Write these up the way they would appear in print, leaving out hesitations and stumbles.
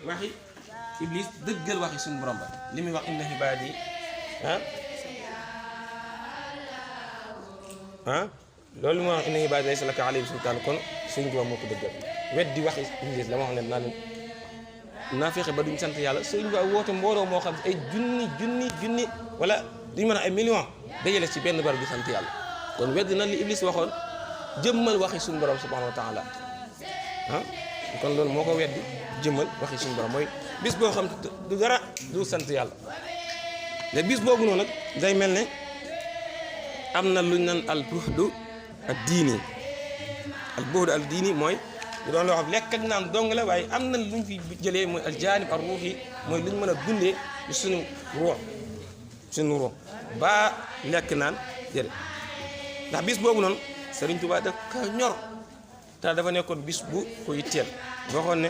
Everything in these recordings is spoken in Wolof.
waxi iblis dëggal waxi suñu borom ba li muy wax inna ibaadi loolu moo wax inna ibaadi laysa laka alayhim sultaan kon suñu borom moo ko dëggal weddi waxi iblis la ma wax ne naa fexe ba duñ sant yàlla suñu borom woote mbooloo moo xam ay junni wala duñ mën a ay millions dajale ci benn barab di sant yàlla kon weddi na li iblis waxoon jëmmal waxi suñu borom subhanahu wa taala kon loolu moo ko weddi jëmmal waxi suñu borom mooy bis boo xam du dara du sant yàlla mais bis boobu noonu nag day mel ne am na luñ naan al buhdu ad diini al buhdu al diini mooy bu doon loo xam lekk ak naan dong la waaye am na luñ fi jëlee mooy al jaanib ar ruuxi mooy luñ mën a dundee ci suñu ruux ba lekk naan jëre ndax bis boobu noonu Sëriñ Tuubaa daf ka ñor te dafa nekkoon bis bu ko yitteel waxoon ne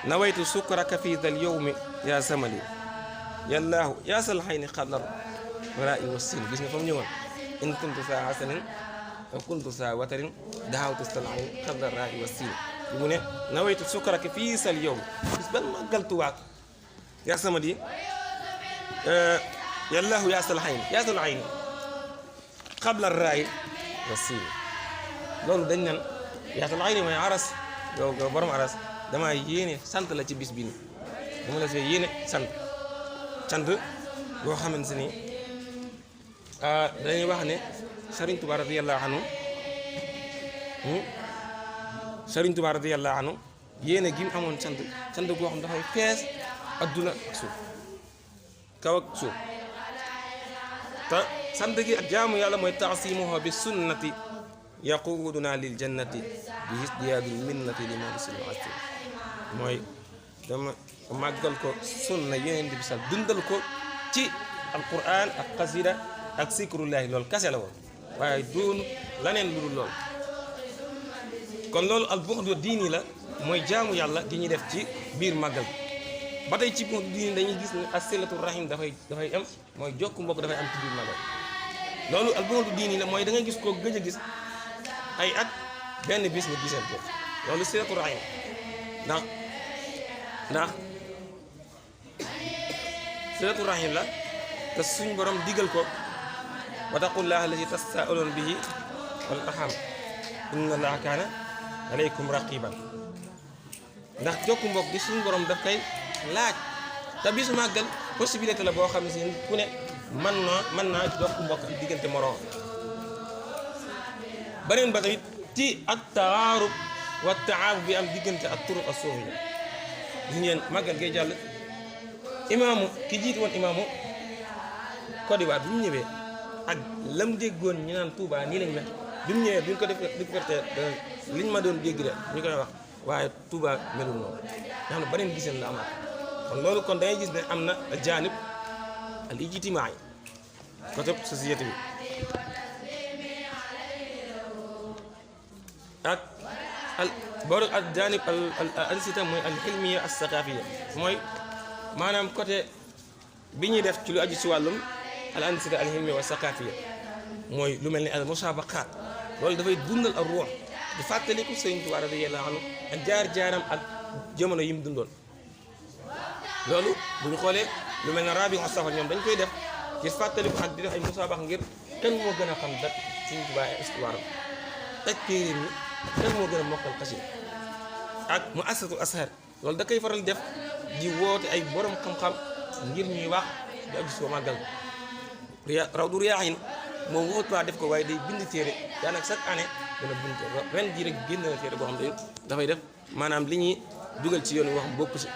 nawaytu sukraka fi dal yowmi yaa samali yallaahu yaa sal xayni xadar warai wa sin gis nga fa mu ñëwoon in kuntu saa hasanin wa kuntu saa watarin daxawtu sal xayni xadar rai wa sin bi mu ne nawaytu sukraka fii sal yowmi bis ban màggal Tuubaa yaa samali yallaahu yaa sal xayni xabla raay wa siin loolu dañ nan yaatal xayni mooy aras yow borom aras dama yéene sant la ci bis bi nii dama la see yéene sant boo xamante ni dañuy wax ne Sëriñ Tuubaa radiyallahu anhu yéene gi mu amoon sant goo xam dafay fees adduna ak suuf kaw ak suuf te sant gi ak jaamu yàlla mooy taasimuha bi sunnati yaquuduna lil jannati bi isdiyaadil minnati li muhsin asti mooy dama màggal ko sunna yeneen bi sal dundal ko ci alquran ak xasida ak sikrullahi loolu kase la woon waaye doonu laneen lu dul lool kon loolu al buxdu diini la mooy jaamu yàlla gi ñuy def ci biir màggal ba tey ci buxdu diini dañuy gis ne as-silatu rahim dafay am mooy jokk mbokk dafay am ci biir màggal loolu al buxdu diini la mooy da ngay gis koo gëj a gis ay at benn bis nga giseen ko loolu silatu rahim ndax silatu rahim la te suñ borom digal ko wa taqullaha allati tasaaluuna bihi wal arham inna allaha kaana alaykum raqiban ndax jokku mbokk gi suñ borom daf koy laaj te bisu màggal possibilité la boo xam ne si ku ne mën naa jokku mbokk ci diggante moroom beneen ba tamit ci at taarub wa taarub bi am diggante ak turuq ak suuf yi gis ngeen màggal gay jàll imaamu ki jiit woon imaamu Côte d'Ivoire bi mu ñëwee ak lam déggoon ñu naan Touba nii lañ mel bi mu ñëwee bi ñu ko def liñ ma doon dégg de ñu koy wax waaye Touba melul noonu nga xam ne beneen giseen la amaat kon loolu kon dangay gis ne am na jaanib al ijtimaai côté société bi ak boolu al jaanib al ansita mooy al xilmiya as saqafiya mooy maanaam côté bi ñuy def ci lu aju si wàllum al ansita al xilmiya wa saqafiya mooy lu mel ni al musabaqaat loolu dafay dundal ak ruux di fàttaliku Sëriñ Tuubaa radiyallaahu anhu ak jaar-jaaram ak jamono yi mu dundoon loolu bu ñu xoolee lu mel ne rabi safar ñoom dañ koy def ngir fàttaliku ak di def ay musaabax ngir kan moo gën a xam dat Sëriñ Tuubaa ay histoire ak téeréem ñi kan moo gën a mokkal xasida ak mu asatu ashar loolu da koy faral def di woote ay borom xam-xam ngir ñuy wax di aju soo màggal Rawdu Rayaahiin moom waxut waa def ko waaye day bind téere daanaka chaque année dana bind téere ren jii rek génn na téere boo xam ne dafay def maanaam li ñuy dugal ci yoon wi wax bokk si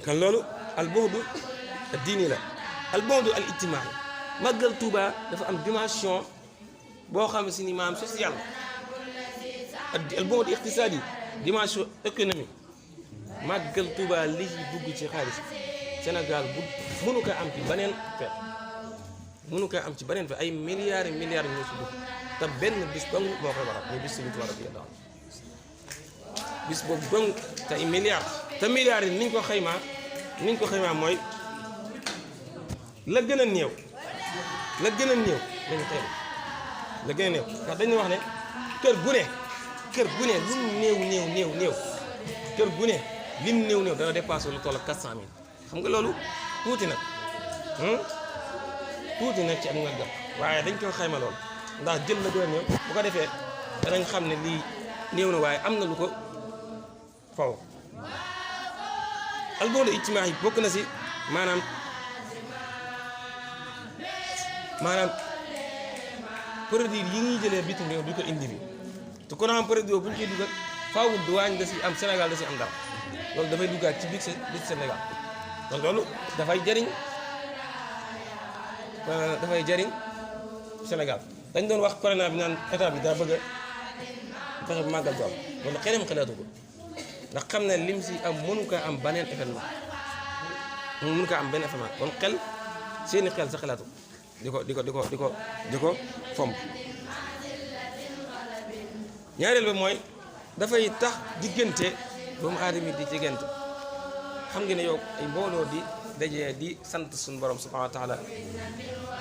kon loolu al bu'du diini la al bu'du al ijtimaai màggal Touba dafa am dimension boo xam si ni maanaam social al bu'du iqtisaadi dimension économique màggal Touba li ci dugg ci xaalis Sénégal bu mënu ko am ci beneen fet ay milliards ñoo si dugg te benn bis dong moo koy waral muy bis Sëriñ Tuubaa radiyallaahu anhu bis boobu dong te ay milliards te milliards yi niñ ko xaymaa mooy la gën a néew lañu xayma la gën a néew ndax dañu wax ne kër gu ne lu néew kër gu ne lim néew dana dépassé lu toll ak 400000 xam nga loolu tuuti nag ci ak ngàggam waaye dañ koy xayma lool ndax jël la gën a néew bu ko defee danañ xam ne lii néew na waaye am na lu ko faw alboolu ijtimaa yi bokk na si maanaam produit yi ñuy jëlee bitim réew di ko indi bi te kon am produit bu ñu koy dugal faaw douane da si am Sénégal da si am dara loolu dafay duggaat ci biir Sénégal donc loolu dafay jariñ Sénégal dañ doon wax corona bi naan état bi daa bëgg a fexe màggal ko am loolu xelam xalaatu ko ndax xam ne lim si am mënu ko am beneen événement mënu ko am benn événement kon seeni xel sa xalaatu di ko fomp ñaareel ba mooy dafay tax diggante doomu aadama di diggante xam nga ne yow ay mbooloo di dajee di sant suñu borom subhanahu wa taala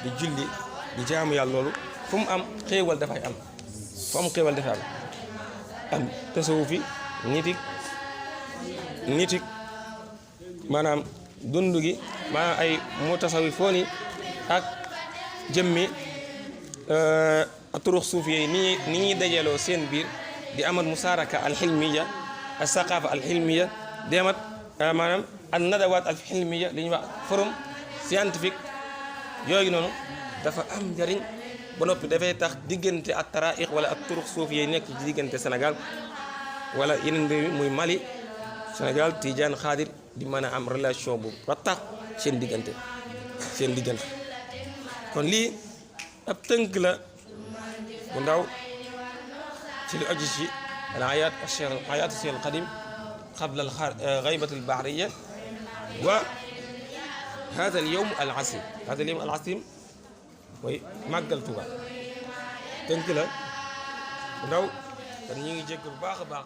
di julli di jaamu yàlla loolu fu mu am xéewal dafay am fu am xéewal dafay am tasawufi nitik maanaam dund gi maanaam ay mutasawifoon yi ak jëmmi turux suuf yi ni ñuy dajaloo seen biir di amal musaaraka alxilmiya al saqafa alxilmiya di amat maanaam al nadawaat alxilmiya li ñuy wax forum scientifique yooyu noonu dafa am njariñ ba noppi dafay tax diggante ak taraix wala ak turux suuf yi nekk ci diggante Sénégal wala yeneen réew muy Mali Sénégal Tidiane Xaadir di mën a am relation bu rattax seen diggante kon lii ab tënk la bu ndaw ci li aju ci al-hayaat Cheikh al-Qadim qabla al-ghaybati al-bahriyya wa hada al-yawm al-asim mooy màggal Tuuba tënk la bu ndaw kon ñu ngi jégg bu baax a baax